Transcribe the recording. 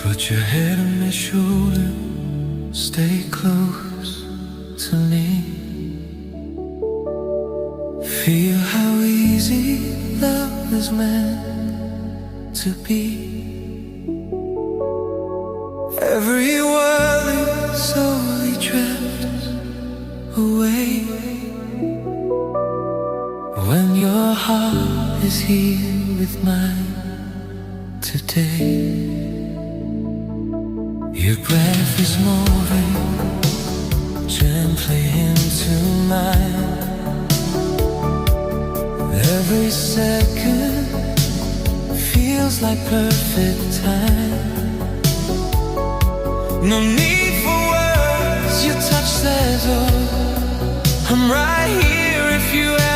Put your head on my shoulder, stay close to me. Feel how easy love is meant to be. Every worry slowly drifts away when your heart is here with mine today. Your breath is moving gently into mine. Every second feels like perfect time. No need for words, your touch says all. I'm right here if you